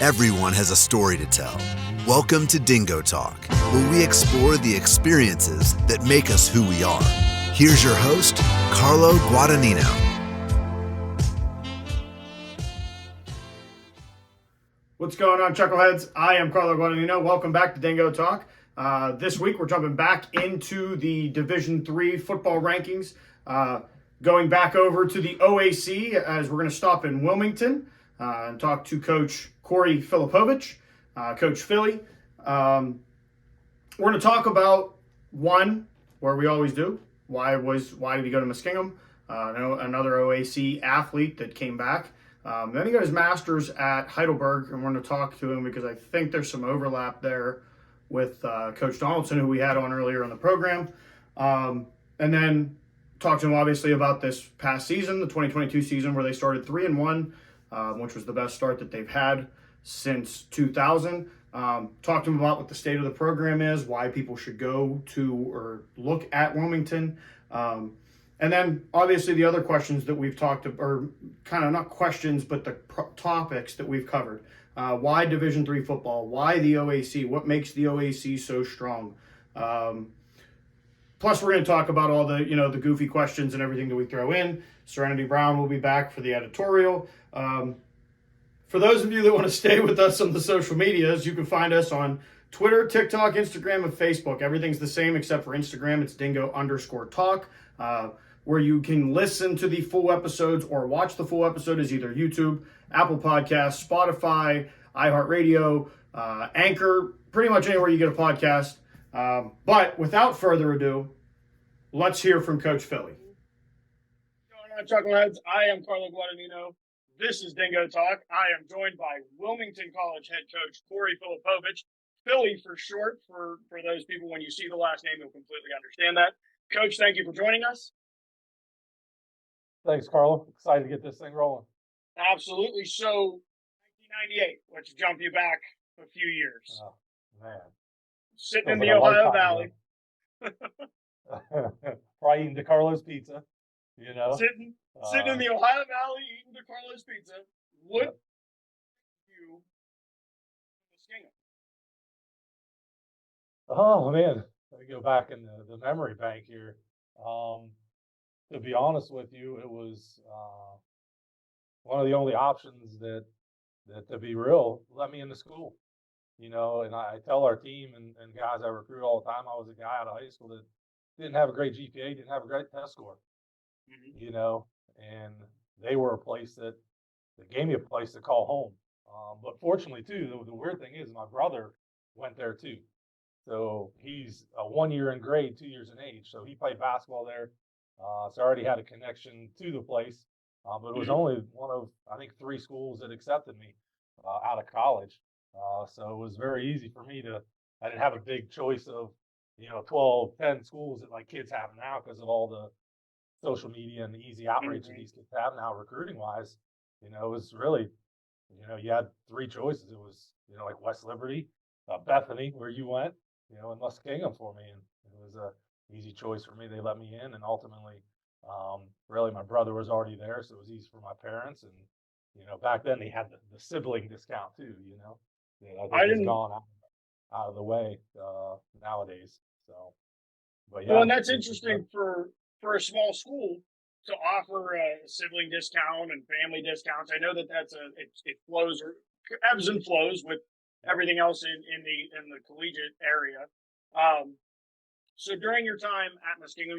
Everyone has a story to tell. Welcome to DingoTalk, where we explore the experiences that make us who we are. Here's your host, Carlo Guadagnino. What's going on, Chuckleheads? I am Carlo Guadagnino. Welcome back to DingoTalk. This week, we're jumping back into the Division III football rankings, going back over to the OAC as we're going to stop in Wilmington and talk to Coach Fillipovich, Coach Filli. We're going to talk about one, where we always do, why did he go to Muskingum? Another OAC athlete that came back. Then he got his master's at Heidelberg, and we're going to talk to him because I think there's some overlap there with Coach Donaldson, who we had on earlier in the program. And then talk to him, obviously, about this past season, the 2022 season, where they started 3-1, which was the best start that they've had since 2000. Talk to him about what the state of the program is, why people should go to or look at Wilmington. And then, obviously, the other questions that we've talked about, or kind of not questions, but the topics that we've covered. Why Division III football? Why the OAC? What makes the OAC so strong? Plus, we're going to talk about all the, the goofy questions and everything that we throw in. Serenity Brown will be back for the editorial. For those of you that want to stay with us on the social medias, you can find us on Twitter, TikTok, Instagram, and Facebook. Everything's the same except for Instagram. It's Dingo_talk. Where you can listen to the full episodes or watch the full episode is either YouTube, Apple Podcasts, Spotify, iHeartRadio, Anchor, pretty much anywhere you get a podcast. But without further ado, let's hear from Coach Filli. What's going on, Chuckleheads? I am Carlo Guadagnino. This is Dingo Talk. I am joined by Wilmington College head coach Coach Fillipovich. Filli for short, for those people, when you see the last name, you'll completely understand that. Coach, thank you for joining us. Thanks, Carlo. Excited to get this thing rolling. Absolutely. So, 1998, let's jump you back a few years. Oh, man. Sitting in the Ohio Valley. Probably eating DeCarlo's pizza, Sitting in the Ohio Valley eating DeCarlo's pizza. What you Muskingum? Oh, man. Let me go back in the memory bank here. To be honest with you, it was one of the only options that to be real, let me into school. And I tell our team and guys I recruit all the time, I was a guy out of high school that didn't have a great GPA, didn't have a great test score, and they were a place that gave me a place to call home. But fortunately, too, the weird thing is my brother went there too. So he's 1 year in grade, 2 years in age. So he played basketball there. So I already had a connection to the place. But it was only one of, I think, 3 schools that accepted me out of college. So it was very easy for me I didn't have a big choice of, 12, 10 schools that like kids have now because of all the social media and the easy outreach that these kids have now recruiting wise. It was really, you had 3 choices. It was, like West Liberty, Bethany, where you went, and Muskingum for me. And it was a easy choice for me. They let me in, and ultimately, really my brother was already there, so it was easy for my parents. And back then they had the sibling discount too. I think it's gone out of the way nowadays. So, but yeah. Well, and that's interesting for a small school to offer a sibling discount and family discounts. I know that's it flows or ebbs and flows with everything else in the collegiate area. So during your time at Muskingum,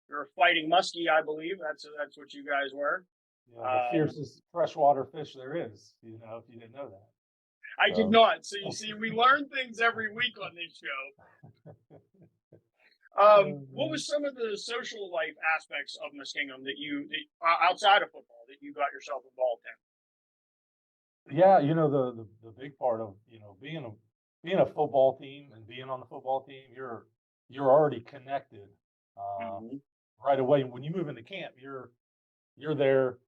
you're a fighting muskie, I believe. That's what you guys were. Yeah, the fiercest freshwater fish there is, if you didn't know that. I did not. So you see, we learn things every week on this show. What was some of the social life aspects of Muskingum that outside of football, that you got yourself involved in? Yeah, the big part of being a football team and being on the football team, you're already connected right away. When you move into camp, you're there,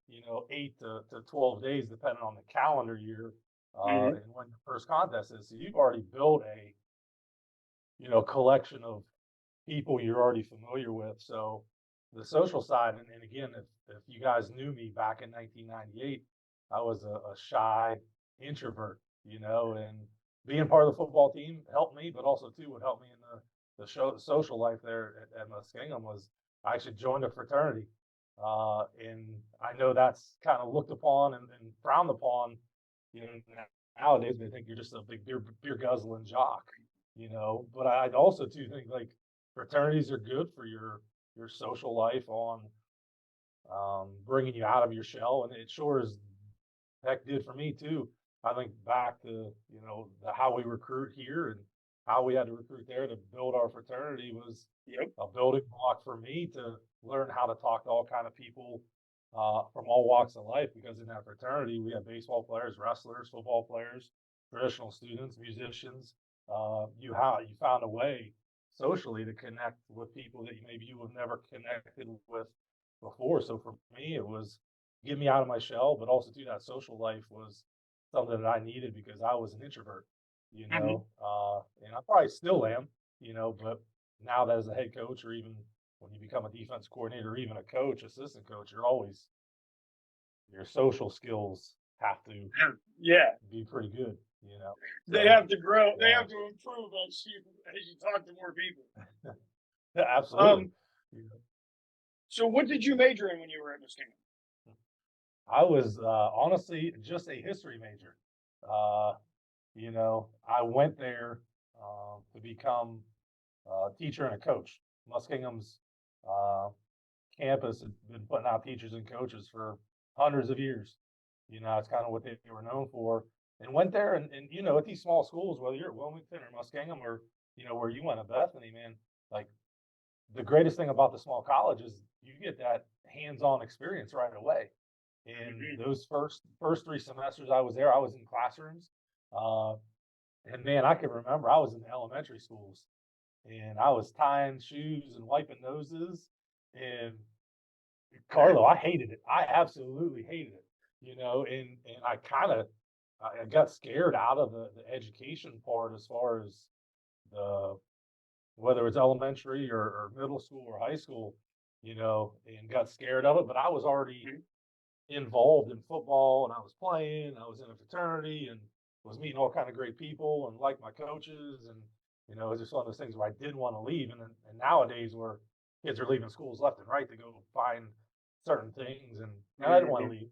8 to 12 days, depending on the calendar year, and when your first contest is. So you've already built a collection of people you're already familiar with. So the social side, and again, if you guys knew me back in 1998, I was a shy, introvert, and being part of the football team helped me, but also too what helped me in the social life there at Muskingum was I actually joined a fraternity. And I know that's kind of looked upon and frowned upon, nowadays they think you're just a big beer guzzling jock, but I also too think like fraternities are good for your social life on bringing you out of your shell, and it sure as heck did for me too. I think back to how we recruit here and how we had to recruit there to build our fraternity was a building block for me to learn how to talk to all kind of people from all walks of life, because in that fraternity we have baseball players, wrestlers, football players, traditional students, musicians. You found a way socially to connect with people that maybe you have never connected with before. So for me, it was get me out of my shell, but also that social life was something that I needed because I was an introvert, and I probably still am, but now that as a head coach, or even when you become a defense coordinator, or even a coach, assistant coach, your social skills have to be pretty good, They have to grow. They have to improve as you talk to more people. Yeah, absolutely. So what did you major in when you were at Muskingum? I was honestly just a history major. I went there to become a teacher and a coach. Muskingum's campus had been putting out teachers and coaches for hundreds of years. It's kind of what they were known for. And went there and at these small schools, whether you're at Wilmington or Muskingum or, where you went at Bethany, man, like the greatest thing about the small college is you get that hands-on experience right away. And those first 3 semesters I was there, I was in classrooms. And man, I can remember I was in the elementary schools and I was tying shoes and wiping noses. And Carlo, I hated it. I absolutely hated it, and I got scared out of the education part as far as whether it's elementary or middle school or high school, and got scared of it. But I was already involved in football and I was playing, I was in a fraternity and was meeting all kind of great people and liked my coaches. And, it was just one of those things where I didn't want to leave. And nowadays where kids are leaving schools left and right to go find certain things. And I didn't want to leave,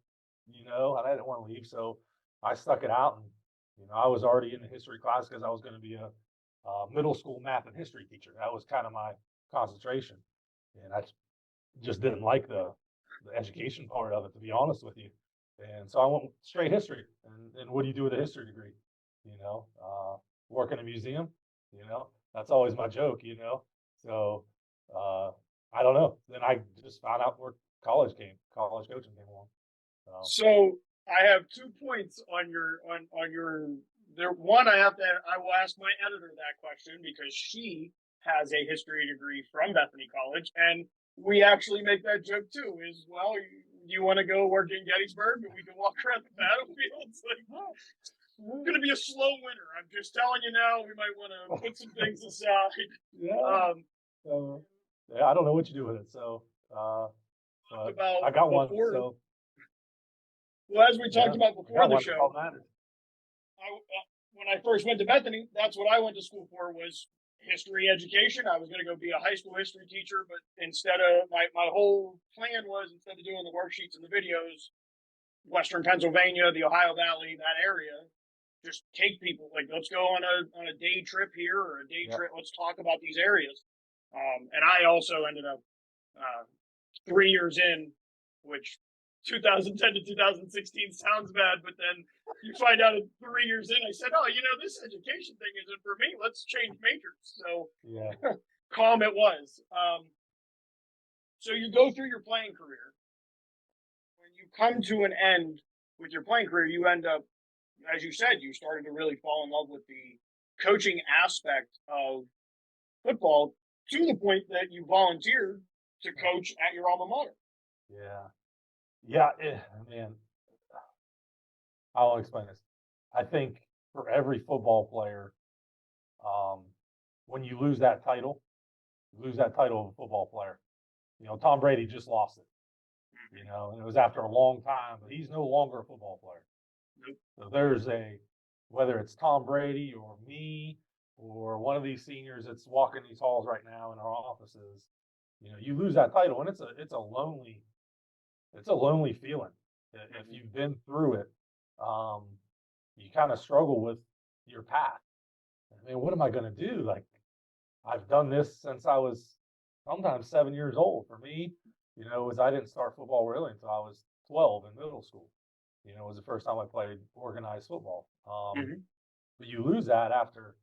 and I didn't want to leave. So I stuck it out. And, I was already in the history class because I was going to be a middle school math and history teacher. That was kind of my concentration. And I just didn't like the education part of it, to be honest with you. And so I went straight history. And what do you do with a history degree? Work in a museum, that's always my joke, So I don't know. Then I just found out where college coaching came along. So I have 2 points on your there. One, I will ask my editor that question because she has a history degree from Bethany College, and we actually make that joke too. Is you want to go work in Gettysburg and we can walk around the battlefield? It's like it's going to be a slow winter. I'm just telling you now. We might want to put some things aside. I don't know what you do with it. So I got one. So. Well, as we talked about before the show, when I first went to Bethany, that's what I went to school for was history education. I was going to go be a high school history teacher, but instead of my whole plan was instead of doing the worksheets and the videos, Western Pennsylvania, the Ohio Valley, that area, just take people like let's go on a day trip here or a day trip. Let's talk about these areas. And I also ended up 3 years in, which 2010 to 2016 sounds bad, but then you find out 3 years in, I said, oh, this education thing isn't for me. Let's change majors. So calm it was. So you go through your playing career. When you come to an end with your playing career, you end up, as you said, you started to really fall in love with the coaching aspect of football to the point that you volunteered to coach at your alma mater. Yeah, man. I'll explain this. I think for every football player, when you lose that title of a football player. Tom Brady just lost it. And it was after a long time, but he's no longer a football player. So there's whether it's Tom Brady or me or one of these seniors that's walking these halls right now in our offices, you lose that title, and it's a lonely feeling. If you've been through it, you kind of struggle with your path. I mean, what am I going to do? Like, I've done this since I was sometimes 7 years old. For me, I didn't start football really until I was 12 in middle school. It was the first time I played organized football. But you lose that after,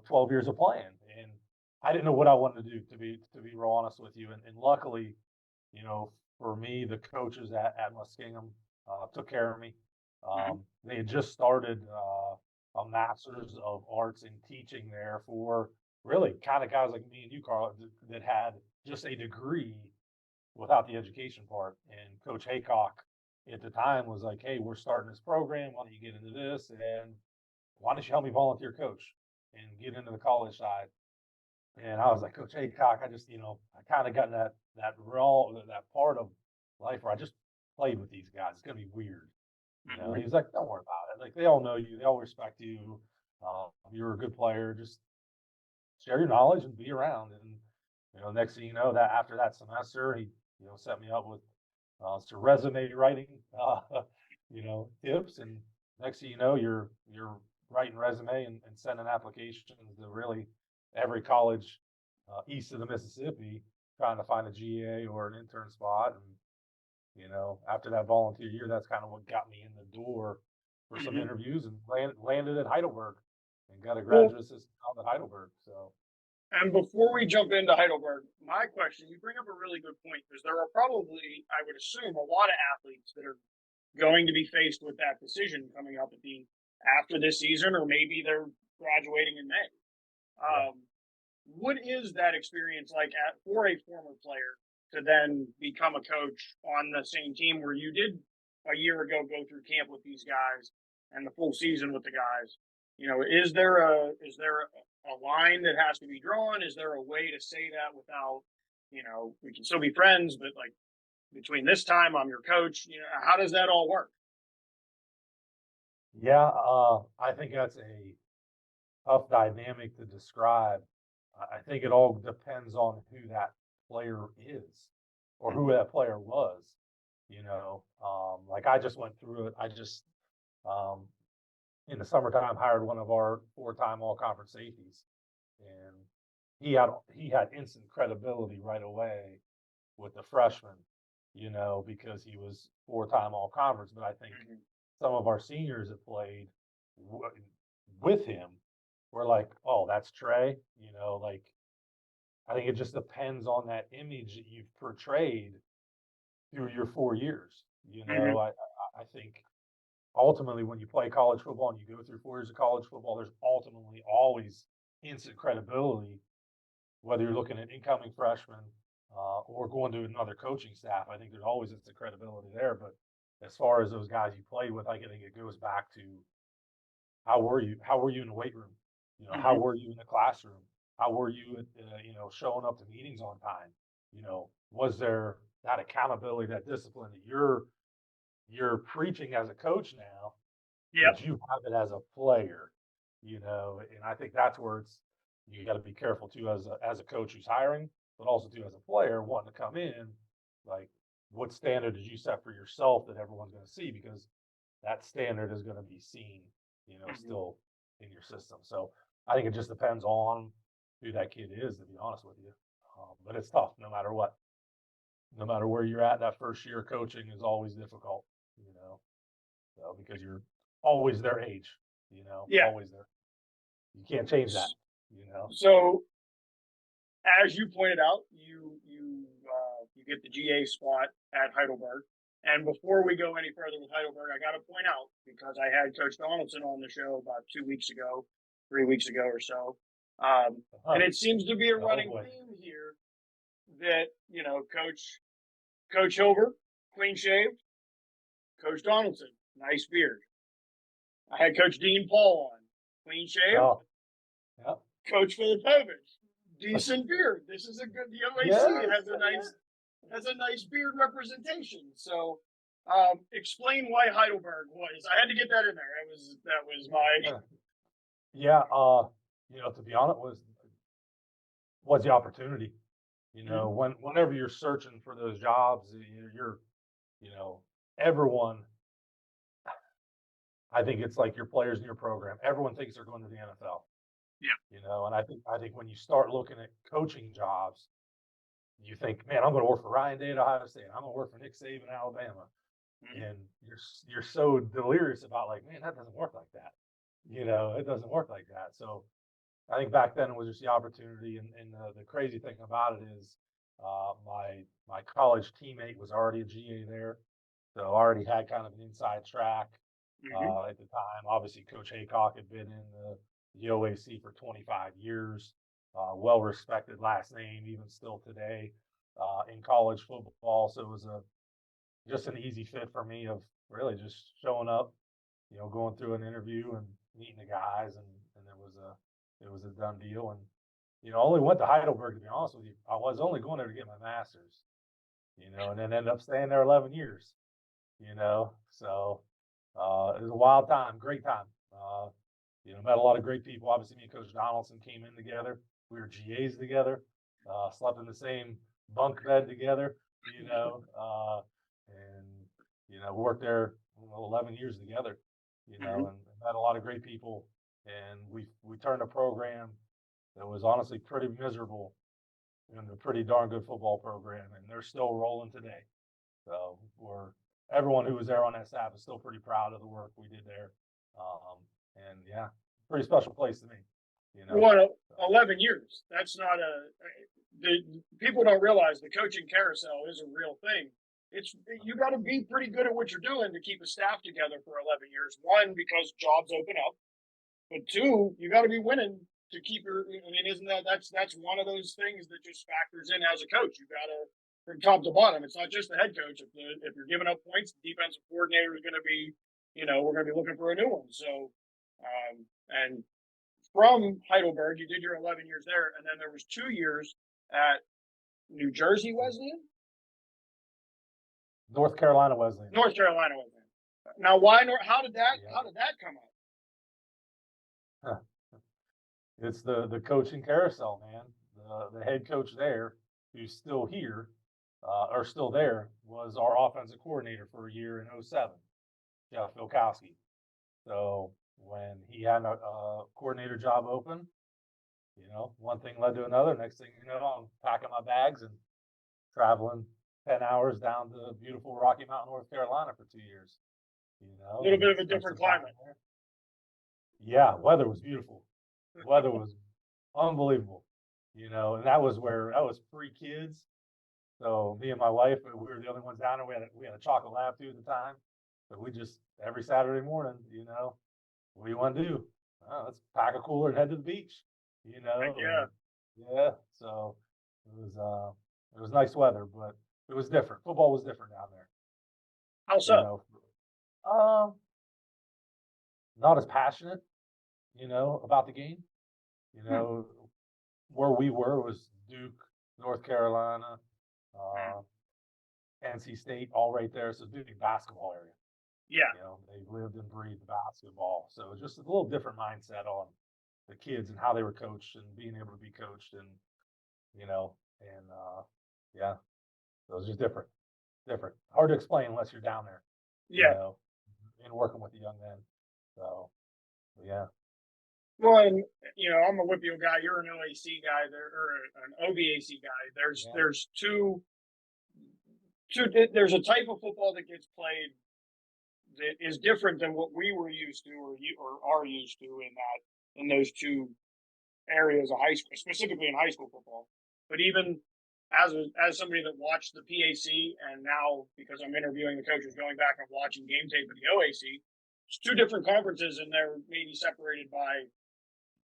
12 years of playing. And I didn't know what I wanted to do, to be real honest with you. And luckily, for me, the coaches at Muskingum took care of me. They had just started a master's of arts in teaching there for really kind of guys like me and you, Carl, that had just a degree without the education part. And Coach Haycock at the time was like, "Hey, we're starting this program. Why don't you get into this? And why don't you help me volunteer coach and get into the college side?" And I was like, "Coach Haycock, I just, I kind of got in that part of life where I just played with these guys. It's gonna be weird." He was like, "Don't worry about it. Like, they all know you. They all respect you. You're a good player. Just share your knowledge and be around." And next thing you know, that after that semester, he set me up with some resume writing tips. And next thing you know, you're writing resume and sending applications to really every college east of the Mississippi, trying to find a GA or an intern spot. And after that volunteer year, that's kind of what got me in the door for some interviews, and landed at Heidelberg and got a graduate assistant job at Heidelberg. So. And before we jump into Heidelberg, my question, you bring up a really good point, because there are probably, I would assume, a lot of athletes that are going to be faced with that decision coming up after this season, or maybe they're graduating in May. What is that experience like for a former player to then become a coach on the same team where you did a year ago go through camp with these guys and the full season with the guys? Is there a line that has to be drawn? Is there a way to say that without, we can still be friends, but like, between this time I'm your coach, how does that all work? Yeah, I think that's a tough dynamic to describe. I think it all depends on who that player is or who that player was. Like, I just went through it. I just in the summertime hired one of our 4-time all-conference safeties, and he had instant credibility right away with the freshmen, because he was 4-time all-conference. But I think some of our seniors that played with him were like, "Oh, that's Trey," like, I think it just depends on that image that you've portrayed through your 4 years. I think ultimately, when you play college football and you go through 4 years of college football, there's ultimately always instant credibility, whether you're looking at incoming freshmen or going to another coaching staff. I think there's always instant credibility there. But as far as those guys you played with, I think it goes back to how were you in the weight room? How were you in the classroom? How were you at, showing up to meetings on time? Was there that accountability, that discipline that you're preaching as a coach now? Yep. But you have it as a player, and I think that's where you got to be careful too, as a coach who's hiring, but also too as a player wanting to come in. Like, what standard did you set for yourself that everyone's going to see? Because that standard is going to be seen, still in your system. So I think it just depends on who that kid is, to be honest with you. But it's tough no matter what. No matter where you're at, that first year of coaching is always difficult, so, because you're always their age, always there. You can't change that, So, as you pointed out, you get the GA spot at Heidelberg. And before we go any further with Heidelberg, I got to point out, because I had Coach Donaldson on the show about 3 weeks ago or so, and it seems to be a running theme here that Coach Hilbert, clean shaved, Coach Donaldson, nice beard. I had Coach Dean Paul on, clean shaved. Oh, yeah. Coach Fillipovich, decent beard. This is a good. The OAC has a nice beard representation. So Explain why Heidelberg was. I had to get that in there. That was my. Yeah, to be honest, was the opportunity. Whenever you're searching for those jobs, you're, everyone. I think it's like your players in your program. Everyone thinks they're going to the NFL. Yeah. And I think when you start looking at coaching jobs, you think, man, I'm going to work for Ryan Day at Ohio State. I'm going to work for Nick Saban in Alabama. And you're so delirious about, like, man, that doesn't work like that. It doesn't work like that. So I think back then it was just the opportunity. And the crazy thing about it is my college teammate was already a GA there. So already had kind of an inside track at the time. Obviously, Coach Haycock had been in the OAC for 25 years. Well-respected last name, even still today in college football. So it was just an easy fit for me of really just showing up, going through an interview and meeting the guys, and it was a done deal. And I only went to Heidelberg, to be honest with you. I was only going there to get my master's, and then ended up staying there 11 years. So it was a wild time, great time. Met a lot of great people. Obviously, me and Coach Donaldson came in together. We were GAs together, slept in the same bunk bed together, and worked there 11 years together, and met a lot of great people. And we turned a program that was honestly pretty miserable into a pretty darn good football program, and they're still rolling today. So everyone who was there on that staff is still pretty proud of the work we did there. And yeah, pretty special place to me. Well, 11 years. That's not people don't realize the coaching carousel is a real thing. You got to be pretty good at what you're doing to keep a staff together for 11 years. One, because jobs open up, but two, you got to be winning to keep isn't that's one of those things that just factors in as a coach. You got to, from top to bottom, it's not just the head coach. If you're giving up points, the defensive coordinator is going to be, we're going to be looking for a new one. So, and from Heidelberg, you did your 11 years there, and then there was 2 years at New Jersey Wesleyan? North Carolina Wesleyan. North Carolina Wesleyan. Now, how did that come up? It's the coaching carousel, man. The head coach there, who's still here, or still there, was our offensive coordinator for a year in 2007, Jeff Filkowski. So when he had a coordinator job open, one thing led to another. Next thing you know, I'm packing my bags and traveling 10 hours down to beautiful Rocky Mountain, North Carolina for 2 years. A little bit of a different climate. Yeah, weather was beautiful. Weather was unbelievable. And that was free kids. So me and my wife, we were the only ones down there. We had a chocolate lab too at the time. But we just every Saturday morning, what do you want to do? Let's pack a cooler and head to the beach. Yeah. Yeah. So it was nice weather, but it was different. Football was different down there. How so? Not as passionate, about the game. Where we were was Duke, North Carolina, NC State, all right there. So big basketball area. Yeah. They lived and breathed basketball. So just a little different mindset on the kids and how they were coached and being able to be coached and, yeah, so it was just different. Hard to explain unless you're down there. Yeah. And working with the young men. So, yeah. Well, and, I'm a Whitfield guy. You're an OAC guy there, or an OVAC guy. There's there's a type of football that gets played that is different than what we were used to or are used to in those two areas of high school, specifically in high school football. But even as somebody that watched the PAC, and now because I'm interviewing the coaches, going back and watching game tape of the OAC, it's two different conferences, and they're maybe separated by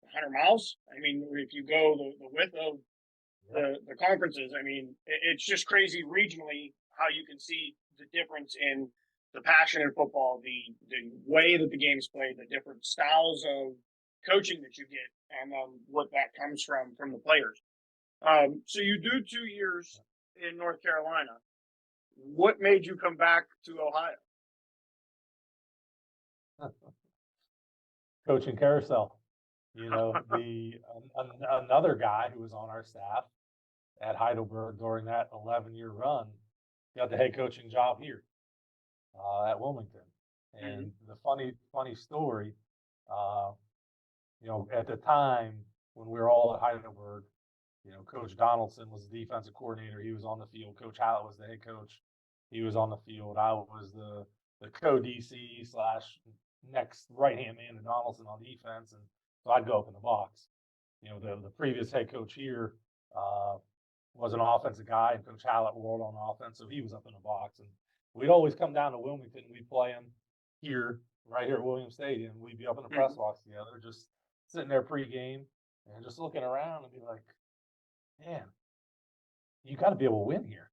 100 miles. If you go the width of the conferences, it's just crazy regionally how you can see the difference in the passion in football, the way that the game's played, the different styles of coaching that you get, and what that comes from the players. So you do 2 years in North Carolina. What made you come back to Ohio? Coaching carousel. Another guy who was on our staff at Heidelberg during that 11-year run got the head coaching job here at Wilmington. And the funny story, at the time when we were all at Heidelberg, Coach Donaldson was the defensive coordinator. He was on the field. Coach Hallett was the head coach. He was on the field. I was the co-DC / next right-hand man to Donaldson on defense. And so I'd go up in the box. The previous head coach here was an offensive guy, and Coach Hallett rolled on offense, so he was up in the box. And we'd always come down to Wilmington. We'd play him here, right here at Williams Stadium. We'd be up in the press box together, just sitting there pregame and just looking around and be like, man, you got to be able to win here.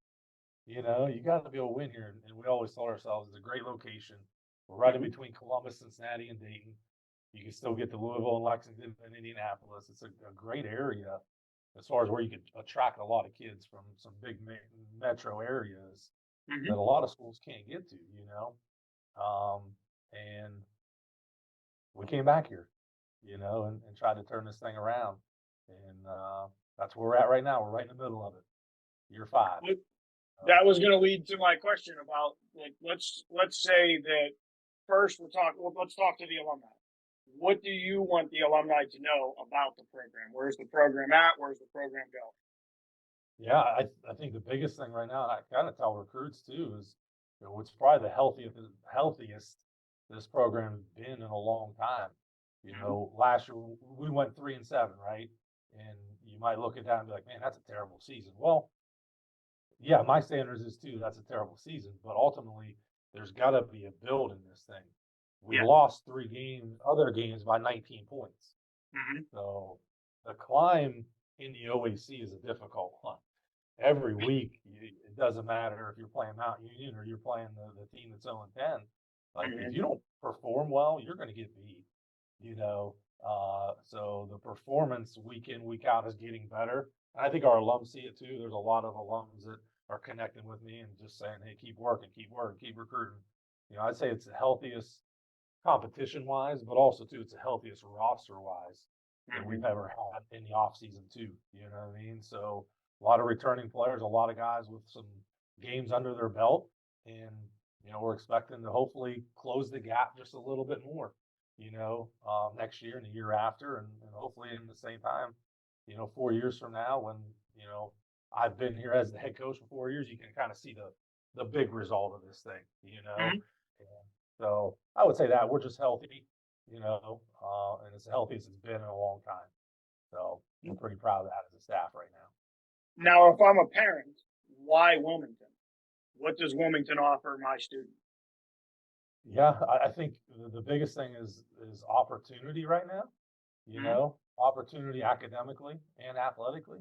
You got to be able to win here. And we always told ourselves it's a great location. We're right in between Columbus, Cincinnati, and Dayton. You can still get to Louisville and Lexington and Indianapolis. It's a great area as far as where you could attract a lot of kids from some big metro areas that a lot of schools can't get to, and we came back here, and tried to turn this thing around. And that's where we're at right now. We're right in the middle of it. Year 5. That was going to lead to my question about, like, let's say that first let's talk to the alumni. What do you want the alumni to know about the program? Where's the program at? Where's the program going? Yeah, I think the biggest thing right now, and I kind of tell recruits too, is it's probably the healthiest this program's been in a long time. Last year we went 3-7, right? And you might look at that and be like, man, that's a terrible season. Well, yeah, my standards is too. That's a terrible season, but ultimately there's got to be a build in this thing. We lost 3 other games by 19 points. So the climb in the OAC is a difficult one. Every week, it doesn't matter if you're playing Mount Union or you're playing the team that's 0-10. Like, if you don't perform well, you're going to get beat. So the performance week in, week out is getting better. And I think our alums see it too. There's a lot of alums that are connecting with me and just saying, hey, keep working, keep recruiting. I'd say it's the healthiest competition-wise, but also too, it's the healthiest roster-wise that we've ever had in the off-season too. You know what I mean? So a lot of returning players, a lot of guys with some games under their belt, and we're expecting to hopefully close the gap just a little bit more. Next year and the year after, and hopefully in the same time, 4 years from now, when I've been here as the head coach for 4 years, you can kind of see the big result of this thing. And so I would say that we're just healthy, and it's the healthiest it's been in a long time. So I'm pretty proud of that as a staff right now. Now, if I'm a parent, why Wilmington? What does Wilmington offer my student? Yeah, I think the biggest thing is opportunity right now. Opportunity academically and athletically.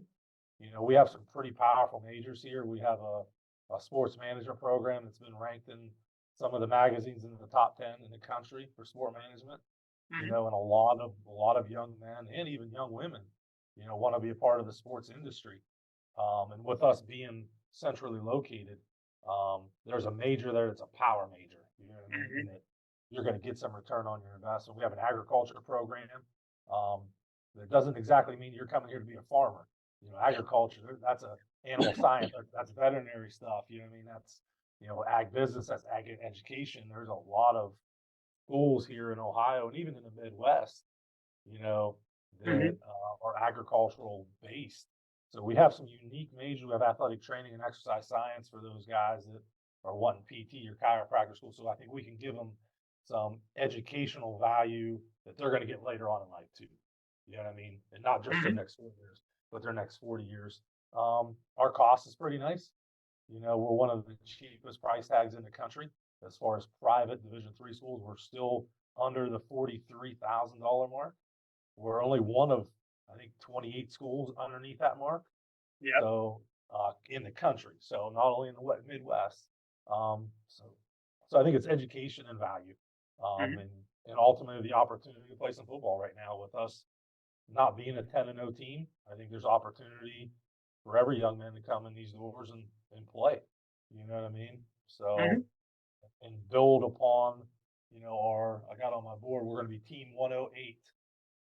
We have some pretty powerful majors here. We have a sports management program that's been ranked in some of the magazines in the top 10 in the country for sport management. And a lot of young men and even young women, want to be a part of the sports industry. And with us being centrally located, there's a major there that's a power major. That you're going to get some return on your investment. We have an agriculture program. That doesn't exactly mean you're coming here to be a farmer. Agriculture, that's a animal science, that's veterinary stuff. That's ag business, that's ag education. There's a lot of schools here in Ohio and even in the Midwest, that are agricultural based. So we have some unique majors. We have athletic training and exercise science for those guys that are wanting PT or chiropractor school. So I think we can give them some educational value that they're going to get later on in life too. You know what I mean? And not just their next 4 years, but their next 40 years. Our cost is pretty nice. We're one of the cheapest price tags in the country as far as private Division III schools. We're still under the $43,000 mark. We're only one of, I think, 28 schools underneath that mark. Yeah. So in the country. So not only in the Midwest. So I think it's education and value, and ultimately the opportunity to play some football right now with us not being a 10-0 team. I think there's opportunity for every young man to come in these doors and play. You know what I mean? So, Mhm. and build upon, I got on my board, we're going to be Team 108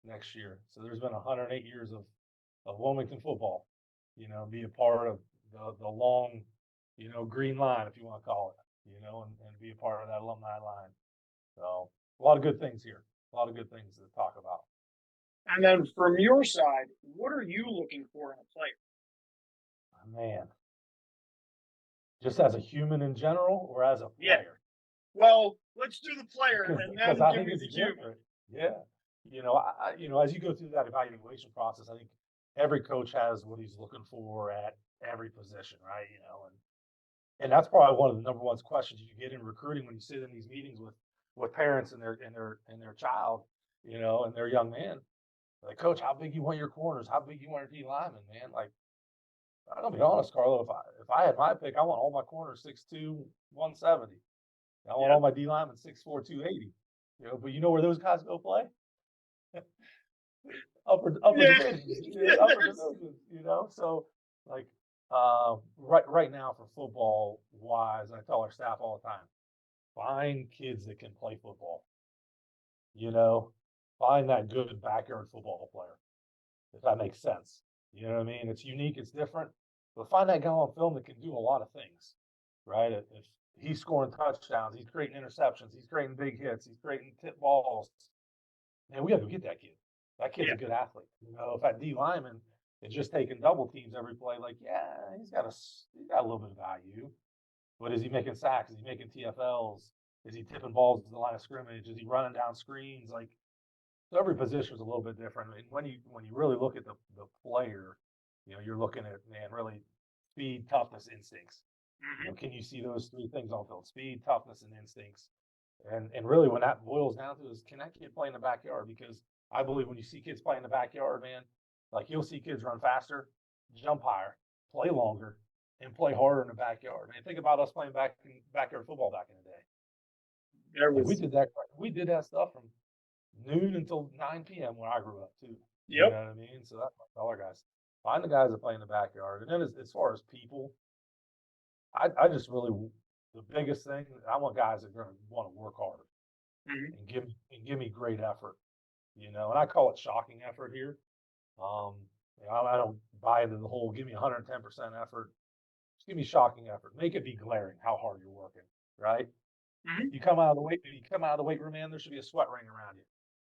next year. So there's been 108 years of Wilmington football, be a part of the long, green line, if you want to call it, and be a part of that alumni line. So a lot of good things here, a lot of good things to talk about. And then from your side, what are you looking for in a player? Man, just as a human in general or as a Yeah. player? Well, let's do the player and then Because I give think me it's the human. different. Yeah. As you go through that evaluation process, I think every coach has what he's looking for at every position, right? And that's probably one of the number one questions you get in recruiting when you sit in these meetings with parents and their child, and their young man. Like, coach, how big you want your corners? How big you want your D linemen, man? Like, I'm gonna be honest, Carlo. If I had my pick, I want all my corners 6'2", 170. I want all my D linemen 6'4", 280. But you know where those guys go play? upper Yeah. divisions, upper divisions. So like right now for football wise, I tell our staff all the time, find kids that can play football. Find that good backyard football player, if that makes sense. You know what I mean? It's unique, it's different, but find that guy on film that can do a lot of things, right? If he's scoring touchdowns, he's creating interceptions, he's creating big hits, he's creating tip balls, man, we got to go get that kid. That kid's a good athlete. If that D lineman is just taking double teams every play, like, yeah, he's got a little bit of value. But is he making sacks? Is he making TFLs? Is he tipping balls to the line of scrimmage? Is he running down screens? Like, so every position is a little bit different. And when you really look at the player, you're looking at, man, really speed, toughness, instincts. Can you see those three things on field? Speed, toughness, and instincts. And really, when that boils down to is, can that kid play in the backyard? Because I believe when you see kids play in the backyard, man, like you'll see kids run faster, jump higher, play longer, and play harder in the backyard. And think about us playing backyard football back in the day. We did that. We did that stuff from noon until 9 p.m. when I grew up too. You know what I mean? So that's my color guys. Find the guys that play in the backyard. And then as far as people, I just really, the biggest thing, I want guys that are going to want to work hard and give me great effort. And I call it shocking effort here. I don't buy into the whole give me 110% effort. Just give me shocking effort. Make it be glaring how hard you're working, right? You come out of the weight room, man, there should be a sweat ring around you.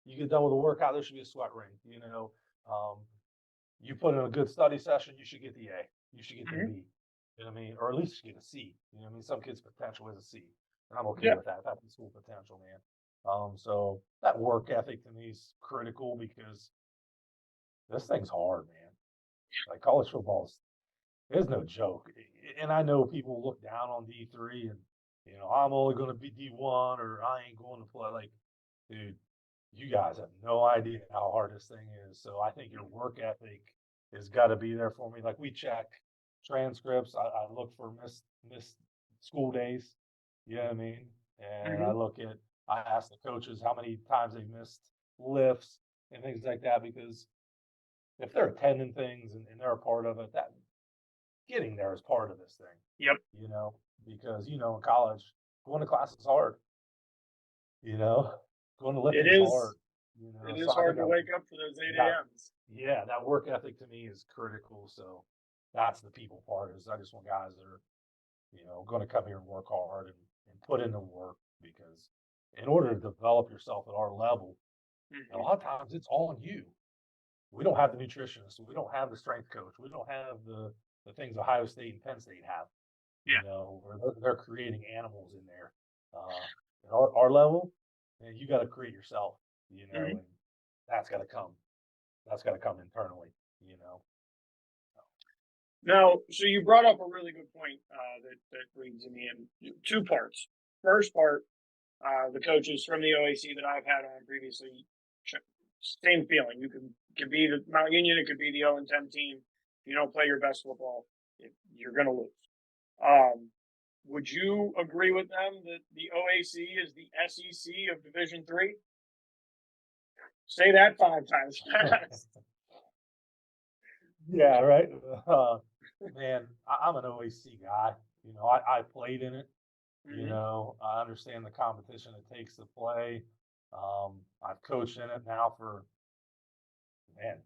You get done with a workout, there should be a sweat ring. You put in a good study session, you should get the A. You should get the B. You know what I mean? Or at least get a C. You know what I mean? Some kids' potential is a C. And I'm okay with that. That's the school potential, man. So that work ethic to me is critical because this thing's hard, man. Like college football is no joke. And I know people look down on D3 and, I'm only going to be D1 or I ain't going to play. Like, dude, you guys have no idea how hard this thing is. So I think your work ethic has got to be there for me. Like we check transcripts. I look for missed school days. You know what I mean? And I ask the coaches how many times they missed lifts and things like that, because if they're attending things and they're a part of it, that getting there is part of this thing. Yep. Because in college, going to class is hard. Going to lifting is hard. It is hard to wake up for those 8 a.m.s. Yeah, that work ethic to me is critical. So that's the people part. Is I just want guys that are, going to come here and work hard and put in the work, because in order to develop yourself at our level, a lot of times it's all on you. We don't have the nutritionist. We don't have the strength coach. We don't have the things Ohio State and Penn State have. Where they're creating animals in there. At our level, man, you got to create yourself, and that's got to come. That's got to come internally, Now, so you brought up a really good point that brings me in two parts. First part, the coaches from the OAC that I've had on previously, same feeling. You could be the Mount Union, it could be the 0-10 team. If you don't play your best football, you're going to lose. Would you agree with them that the OAC is the SEC of Division III? Say that 5 times fast. Yeah, right. Man, I'm an OAC guy. You know, I played in it. You Mhm. know, I understand the competition it takes to play. I've coached in it now for, man,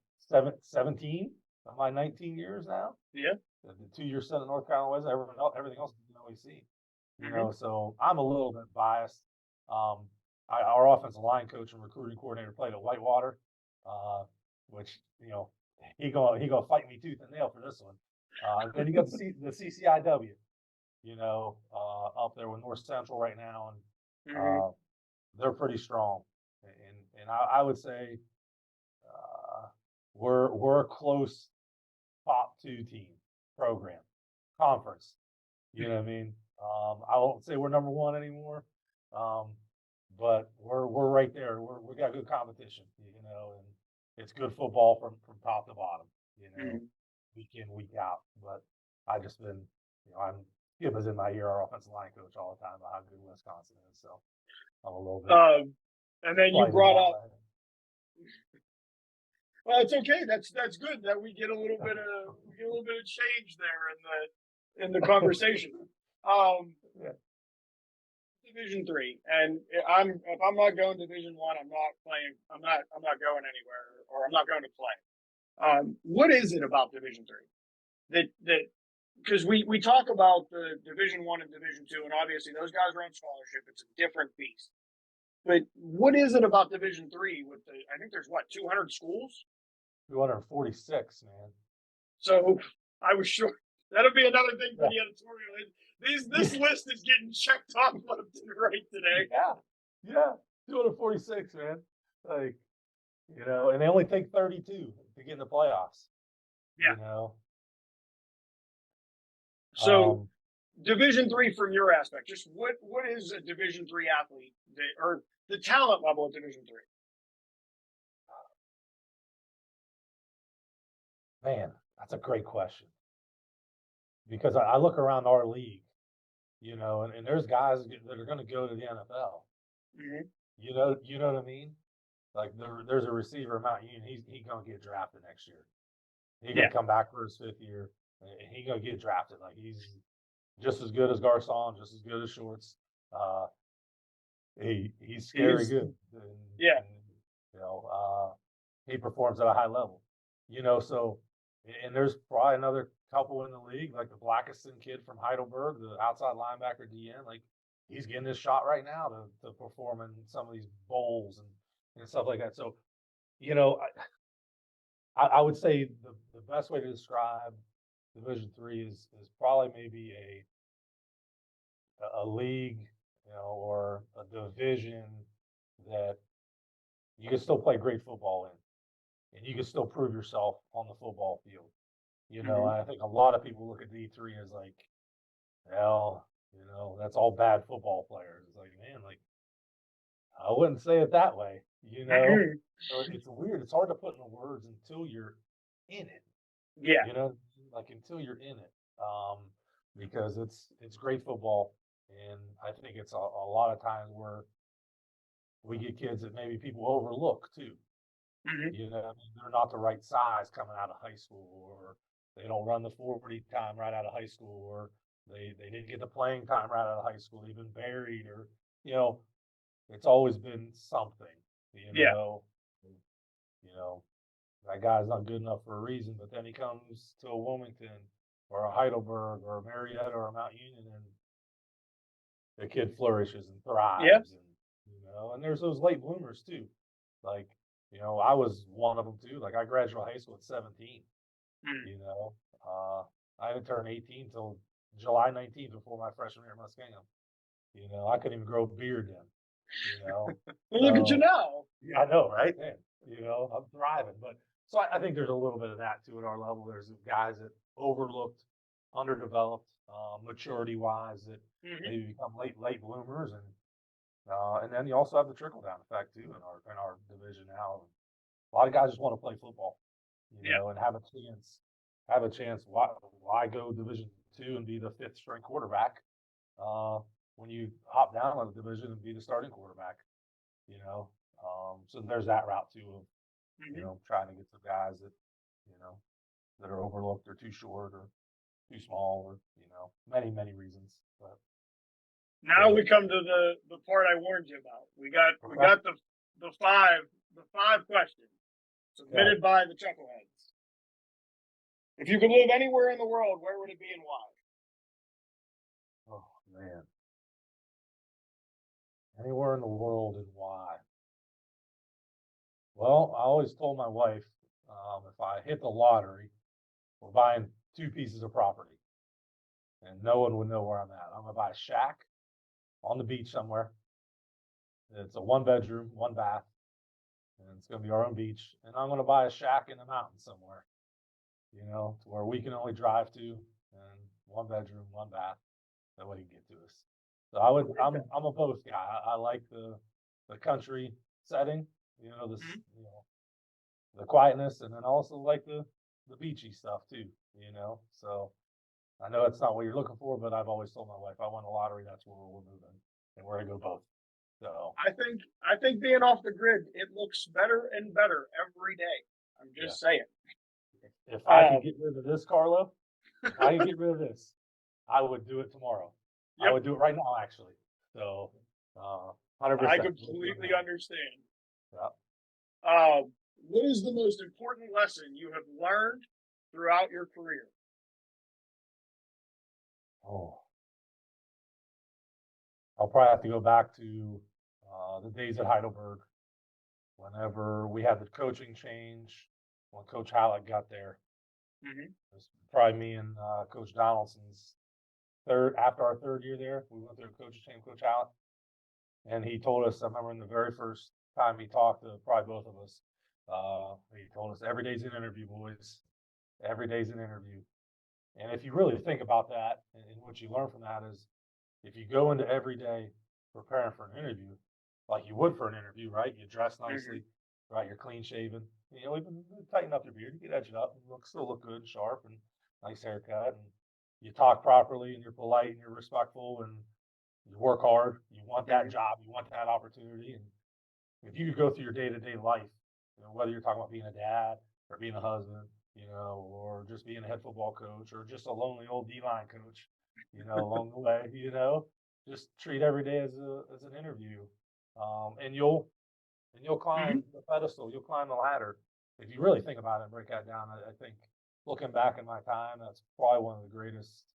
17 of my 19 years now. Yeah. The 2 year stint at North Carolina Wesleyan, everything else is in OAC. You Mhm. know, so I'm a little bit biased. Um, our offensive line coach and recruiting coordinator played at Whitewater, uh, which, you know, he gonna fight me tooth and nail for this one. Then you got the CCIW, you know, up there with North Central right now, and Mhm. uh, they're pretty strong. And I would say uh, we're a close top 2 team program conference. You know what I mean? I won't say we're number one anymore, um, but we're right there. We got good competition, you know, and it's good football from top to bottom, you know, Mhm. week in, week out. But I just been, you know, Skip is in my ear, our offensive line coach, all the time about how good Wisconsin is. So I'm a little bit And then you slighted brought that up. way. Well, it's okay. That's good that we get a little bit of change there in the conversation. Um, Yeah. Division 3, and if I'm not going Division 1, I'm not playing. I'm not going anywhere, or I'm not going to play. What is it about Division 3 that because we talk about the Division 1 and Division 2, and obviously those guys are on scholarship. It's a different beast. But what is it about Division 3 with I think there's what, 200 schools? 246, man. So I was sure that'll be another thing for Yeah. the editorial. This list is getting checked off left and right today. Yeah. Yeah. 246, man. Like, you know, and they only take 32 to get in the playoffs, Yeah. you know. So Um, Division 3 from your aspect, just what is a Division 3 athlete or the talent level of Division 3? Man, that's a great question because I look around our league, you know, and there's guys that are going to go to the NFL. Mm-hmm. You know what I mean? Like there's a receiver at Mount Union. He's going to get drafted next year. He's going Yeah, to come back for his 5th year, and he's going to get drafted. Like he's just as good as Garcon, just as good as Shorts. Uh, he's he scary is. good, Yeah. and you know he performs at a high level. You know, so and there's probably another couple in the league, like the Blackiston kid from Heidelberg, the outside linebacker DN. Like he's getting his shot right now to perform in some of these bowls and stuff like that. So you know, I would say the best way to describe Division 3 is probably maybe a league, you know, or a division that you can still play great football in, and you can still prove yourself on the football field. You know, Mm-hmm. I think a lot of people look at D3 as like, well, you know, that's all bad football players. It's like, man, like I wouldn't say it that way. You know, Mm-hmm. so it's weird. It's hard to put into words until you're in it. Yeah. You know, like until you're in it, because it's great football, and I think it's a lot of times where we get kids that maybe people overlook too. Mm-hmm. You know, I mean, they're not the right size coming out of high school, or they don't run the 40 time right out of high school, or they didn't get the playing time right out of high school, even buried, or you know, it's always been something. You Yeah. know, you know, that guy's not good enough for a reason, but then he comes to a Wilmington or a Heidelberg or a Marietta or a Mount Union, and the kid flourishes and Yeah. thrives, and you know, and there's those late bloomers too. Like, you know, I was one of them too. Like I graduated high school at 17. Mm-hmm. You know, I didn't turn 18 till July 19th before my freshman year at Muskingum. You know, I couldn't even grow a beard then. You know, Well, look at you so now. yeah, I know, right? Man, you know, I'm thriving. But so I think there's a little bit of that too at our level. There's guys that overlooked, underdeveloped, maturity wise, that Mm-hmm. maybe become late bloomers, and then you also have the trickle down effect too in our division now. A lot of guys just want to play football, you Yeah. know, and have a chance. Why go Division 2 and be the 5th string quarterback when you hop down on the division and be the starting quarterback? You know, so there's that route too of you Mm-hmm. know trying to get some guys that you know that are overlooked or too short or too small, or many, many reasons. But Now we come to the part I warned you about. We got the five questions submitted by the Chuckleheads. If you could live anywhere in the world, where would it be and why? Oh man, anywhere in the world and why? Well, I always told my wife, if I hit the lottery, we're buying 2 pieces of property, and no one would know where I'm at. I'm gonna buy a shack on the beach somewhere. It's a 1-bedroom, 1 bath, and it's gonna be our own beach. And I'm gonna buy a shack in the mountains somewhere, to where we can only drive to, and 1 bedroom, 1 bath. That way you can get to us. So I'm a both guy. I like the country setting, the quietness, and then also like the beachy stuff too, So I know that's not what you're looking for, but I've always told my wife, I won the lottery, that's where we're moving, and we're gonna go both. So I think being off the grid, it looks better and better every day. I'm just saying. If I could get rid of this, Carlo, if I could get rid of this, I would do it tomorrow. Yep. I would do it right now, actually. So, 100%. I completely understand. Yeah. What is the most important lesson you have learned throughout your career? Oh, I'll probably have to go back to the days at Heidelberg, whenever we had the coaching change, when Coach Hallett got there. Mm-hmm. It was probably me and Coach Donaldson's after our 3rd year there. We went through a coaching change, Coach Hallett, and he told us, I remember in the very first time he talked to probably both of us, he told us, every day's an interview, boys. Every day's an interview. And if you really think about that, and what you learn from that is, if you go into every day preparing for an interview, like you would for an interview, right? You dress nicely, right? You're clean shaven. Even tighten up your beard, you get edged up, and still look good and sharp, and nice haircut, and you talk properly, and you're polite, and you're respectful, and you work hard. You want that job, you want that opportunity, and if you could go through your day-to-day life, whether you're talking about being a dad or being a husband, or just being a head football coach, or just a lonely old D-line coach, along the way, just treat every day as an interview, and you'll climb the pedestal, you'll climb the ladder. If you really think about it and break that down, I think looking back in my time, that's probably one of the greatest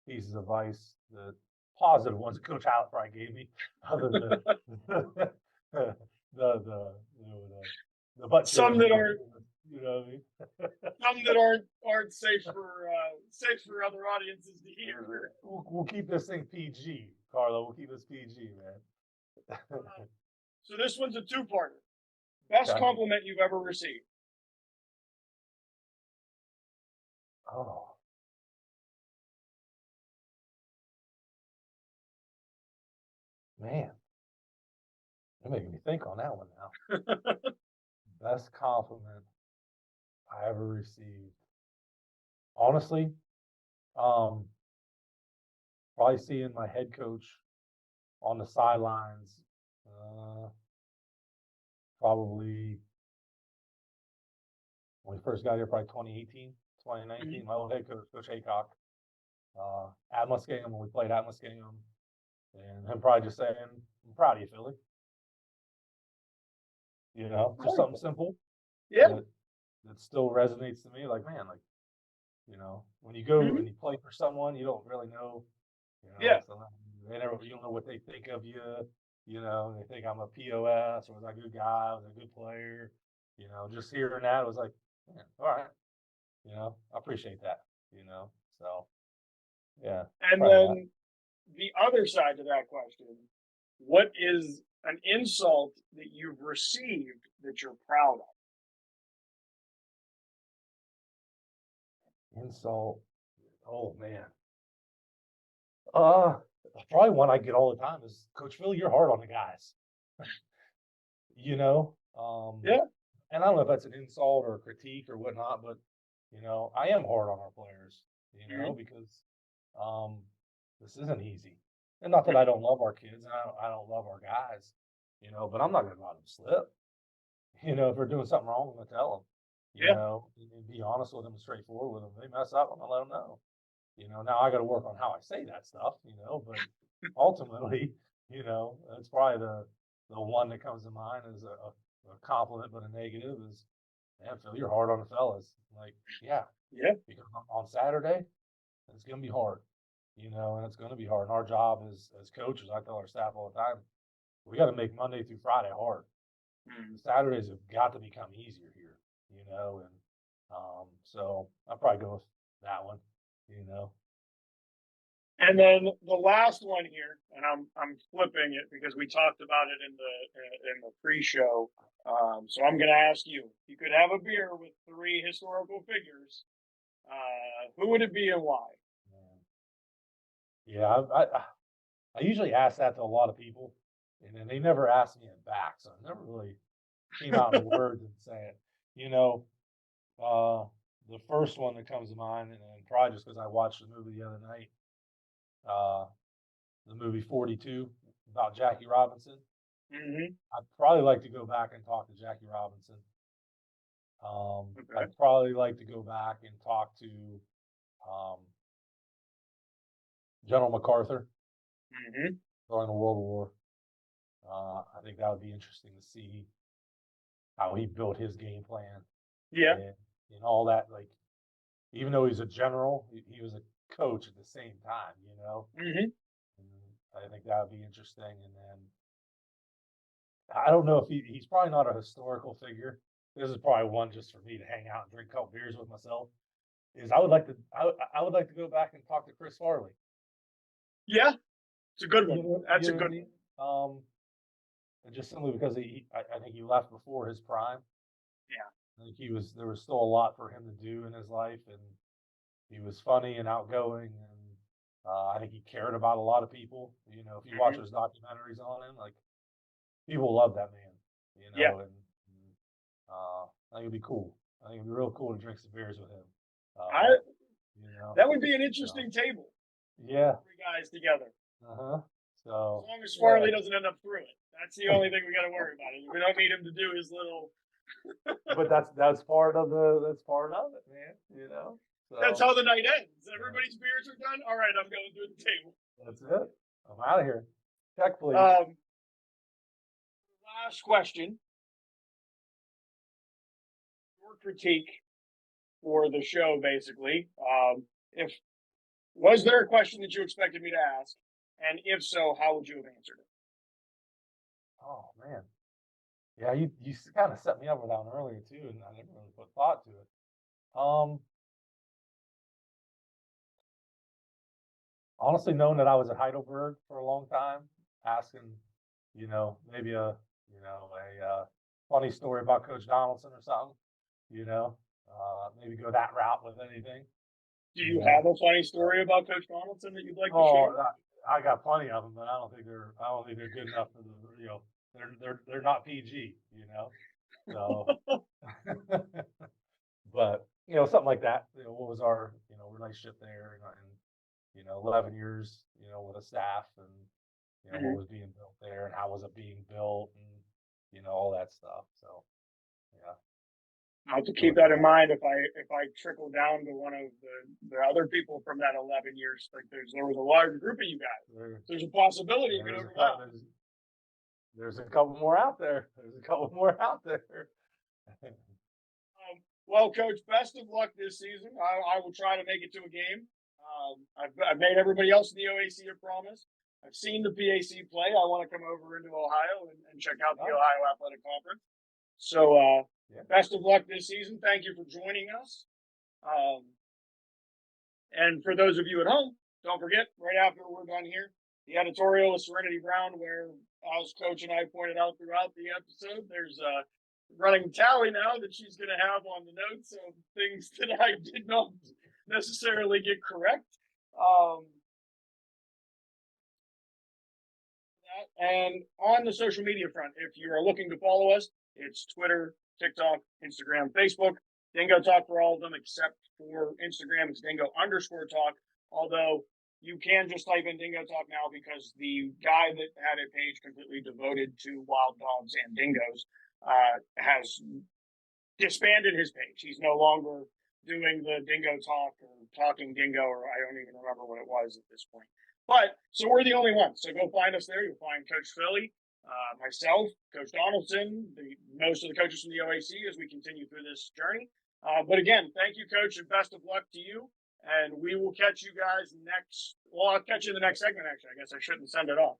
pieces of advice, the positive ones that Coach Hallett probably gave me, other than the butt. Some that aren't, what I mean? some that aren't safe for other audiences to hear. We'll keep this thing PG, Carlo. We'll keep this PG, man. So this one's a 2-parter. Best compliment you've ever received? Oh. Man. You're making me think on that one now. Best compliment I ever received. Honestly, probably seeing my head coach on the sidelines, probably when we first got here, probably 2018, 2019, my old head coach, Coach Haycock, at Muskingum, when we played at Muskingum, and him probably just saying, I'm proud of you, Filli. Just something simple. Yeah. That still resonates to me. Like, man, when you go and you play for someone, you don't really know. So you don't know what they think of you. They think I'm a POS, or was I a good guy, was I a good player. Just hearing that, it was like, man, all right. I appreciate that. So yeah. And then the other side to that question, what is an insult that you've received that you're proud of? Insult. Oh man. Probably one I get all the time is, Coach Filli, you're hard on the guys. Yeah. And I don't know if that's an insult or a critique or whatnot, but I am hard on our players, because this isn't easy. And not that I don't love our kids, and I don't love our guys, but I'm not gonna let them slip. If they're doing something wrong, I'm gonna tell them. And be honest with them, straightforward with them. If they mess up, I'm gonna let them know. Now I got to work on how I say that stuff, but ultimately, that's probably the one that comes to mind as a compliment, but a negative is, man, Phil, you're hard on the fellas. Like, yeah, because on Saturday, it's going to be hard, and it's going to be hard. And our job as coaches, I tell our staff all the time, we got to make Monday through Friday hard. Saturdays have got to become easier here, and so I'll probably go with that one, And then the last one here, and I'm flipping it because we talked about it in the pre-show. So I'm going to ask you, if you could have a beer with 3 historical figures, who would it be and why? Yeah, I usually ask that to a lot of people, and then they never ask me it back, so I never really came out in words and say it. The first one that comes to mind, and probably just because I watched the movie the other night, the movie 42 about Jackie Robinson. I'd probably like to go back and talk to Jackie Robinson. I'd probably like to go back and talk to General MacArthur during the World War. I think that would be interesting to see how he built his game plan. Yeah. And all that, like, even though he's a general, he was a coach at the same time, And I think that would be interesting. And then I don't know if he's probably not a historical figure. This is probably one just for me to hang out and drink a couple beers with myself. I would like to go back and talk to Chris Farley. Yeah, it's a good one. That's a good one. And just simply because I think he left before his prime. Yeah. I think there was still a lot for him to do in his life, and he was funny and outgoing, and I think he cared about a lot of people. If you watch his documentaries on him, like, people love that man, and I think it'd be cool. I think it'd be real cool to drink some beers with him. That would be an interesting table. Yeah. 3 guys together. So as long as Farley doesn't end up through it, that's the only thing we got to worry about. We don't need him to do his little. But that's part of it, man. So, that's how the night ends. Everybody's beers are done. All right, I'm going through the table. That's it. I'm out of here. Check, please. Last question. Your critique for the show, basically. Was there a question that you expected me to ask? And if so, how would you have answered it? Oh, man. Yeah, you kind of set me up with that one earlier, too, and I didn't really put thought to it. Honestly, knowing that I was at Heidelberg for a long time, asking, maybe a funny story about Coach Donaldson or something, maybe go that route with anything. Do you have a funny story about Coach Donaldson that you'd like to share? I got plenty of them, but I don't think they're good enough for the, they're not PG, so, but, something like that, what was our, relationship there, and 11 years, with a staff, and, what was being built there, and how was it being built, and, all that stuff. So, yeah. I'll have to keep that in mind if I trickle down to one of the other people from that 11 years. Like there was a large group of you guys. There's a possibility you could overlap. There's a couple more out there. Well, Coach, best of luck this season. I will try to make it to a game. I've made everybody else in the OAC a promise. I've seen the PAC play. I want to come over into Ohio and check out the Ohio Athletic Conference. So, best of luck this season. Thank you for joining us. And for those of you at home, don't forget, right after we're done here, the editorial is Serenity Brown, where, as Coach and I pointed out throughout the episode, there's a running tally now that she's going to have on the notes of things that I did not necessarily get correct. And on the social media front, if you are looking to follow us, it's Twitter, TikTok, Instagram, Facebook. DingoTalk for all of them, except for Instagram. It's Dingo_talk. Although you can just type in DingoTalk now, because the guy that had a page completely devoted to wild dogs and dingoes has disbanded his page. He's no longer doing the Dingo Talk or Talking Dingo, or I don't even remember what it was at this point. But so we're the only ones. So go find us there. You'll find Coach Filli, myself, Coach Donaldson, most of the coaches from the OAC as we continue through this journey. But again, thank you, Coach, and best of luck to you. And we will catch you guys next. Well, I'll catch you in the next segment, actually. I guess I shouldn't send it off.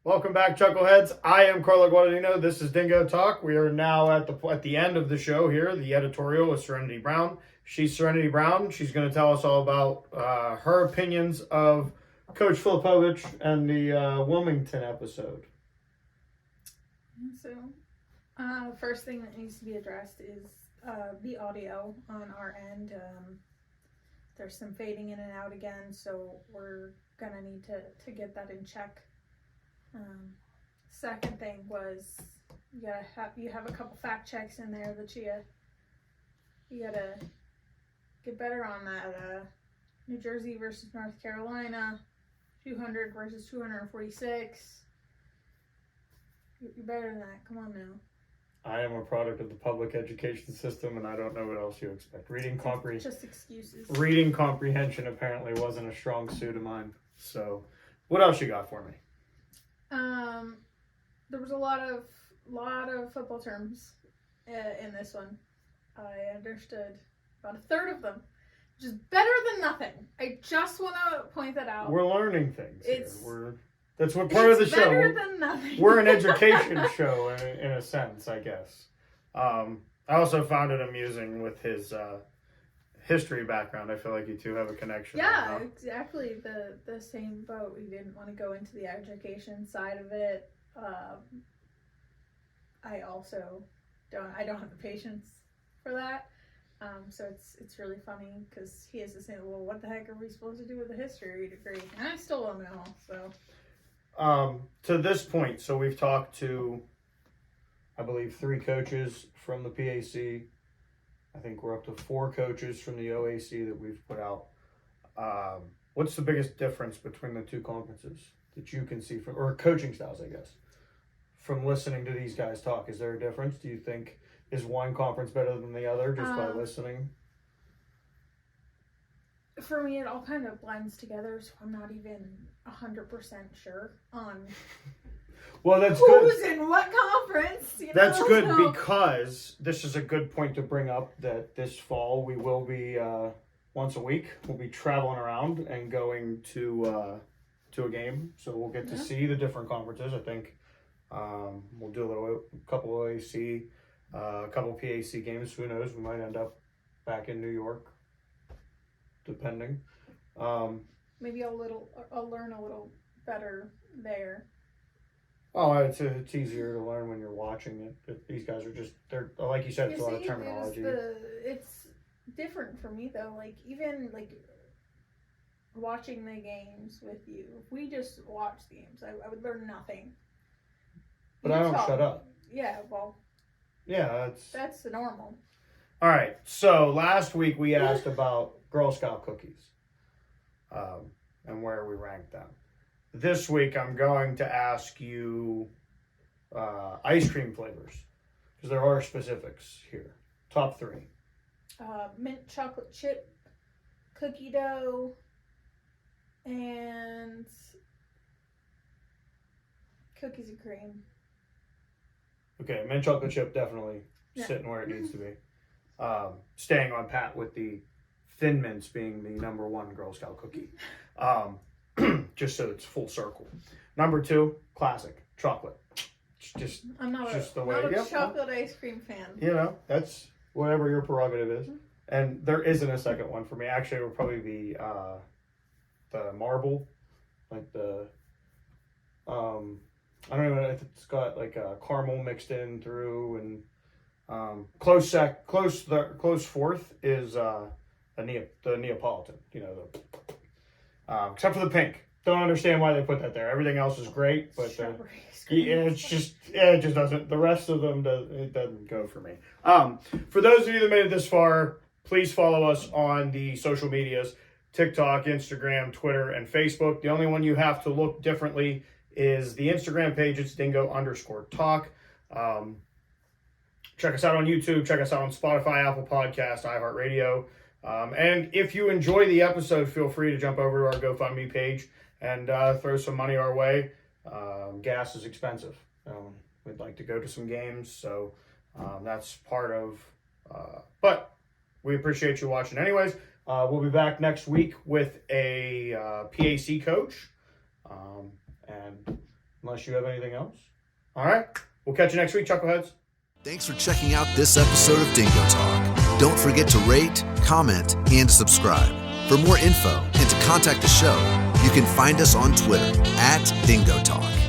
Welcome back, Chuckleheads. I am Carlo Guadagnino. This is Dingo Talk. We are now at the end of the show here, the editorial with Serenity Brown. She's Serenity Brown. She's going to tell us all about her opinions of Coach Fillipovich and the Wilmington episode. So, first thing that needs to be addressed is the audio on our end. There's some fading in and out again, so we're gonna need to get that in check. Second thing was you have a couple fact checks in there that you gotta get better on that. New Jersey versus North Carolina, 200 versus 246. You're better than that. Come on now. I am a product of the public education system, and I don't know what else you expect. Just excuses. Reading comprehension apparently wasn't a strong suit of mine. So, what else you got for me? There was a lot of football terms in this one. I understood about a third of them, which is better than nothing. I just want to point that out. We're learning things. That's what part of the show. Better than nothing. We're an education show in a sense, I guess. I also found it amusing with his history background. I feel like you two have a connection. Yeah, exactly. The same boat. We didn't want to go into the education side of it. I also don't have the patience for that. So it's really funny because he has to say, well, what the heck are we supposed to do with a history degree? And I still don't know. So. To this point, so we've talked to, I believe, 3 coaches from the PAC. I think we're up to 4 coaches from the OAC that we've put out. What's the biggest difference between the 2 conferences that you can see from, or coaching styles, I guess, from listening to these guys talk? Is there a difference? Do you think, is one conference better than the other just by listening? For me, it all kind of blends together, so I'm not even 100% sure on well, that's who's good. in what conference. That's good because this is a good point to bring up that this fall we will be once a week. We'll be traveling around and going to a game, so we'll get to see the different conferences. I think we'll do a couple OAC, a couple PAC games. Who knows? We might end up back in New York. Depending. Maybe I'll learn a little better there. Oh, it's easier to learn when you're watching it. These guys are they're like you said, it's a lot of terminology. It's different for me though. Like even like watching the games with you. If we just watch the games, I would learn nothing. But I don't shut up. Yeah, well. Yeah, that's the normal. All right. So last week we asked about Girl Scout cookies, and where we ranked them. This week I'm going to ask you ice cream flavors, because there are specifics here. Top 3. Mint chocolate chip, cookie dough, and cookies and cream. Okay, mint chocolate chip definitely sitting where it needs to be. Staying on pat with the Thin Mints being the number 1 Girl Scout cookie. Just so it's full circle. Number 2, classic, chocolate. I'm not a chocolate ice cream fan. You know, that's whatever your prerogative is. And there isn't a second one for me. Actually, it would probably be the marble. Like the, I don't even know if it's got like a caramel mixed in through, and close 4th is the Neapolitan, you know, except for the pink. Don't understand why they put that there. Everything else is great, but it just doesn't. The rest of them doesn't go for me. For those of you that made it this far, please follow us on the social medias: TikTok, Instagram, Twitter, and Facebook. The only one you have to look differently is the Instagram page. It's Dingo_Talk. Check us out on YouTube. Check us out on Spotify, Apple Podcasts, iHeartRadio. And if you enjoy the episode, feel free to jump over to our GoFundMe page and throw some money our way. Gas is expensive. We'd like to go to some games, so that's part of... but we appreciate you watching anyways. We'll be back next week with a PAC coach. And unless you have anything else. All right. We'll catch you next week, Chuckleheads. Thanks for checking out this episode of Dingo Talk. Don't forget to rate, comment, and subscribe. For more info and to contact the show, you can find us on Twitter @DingoTalk.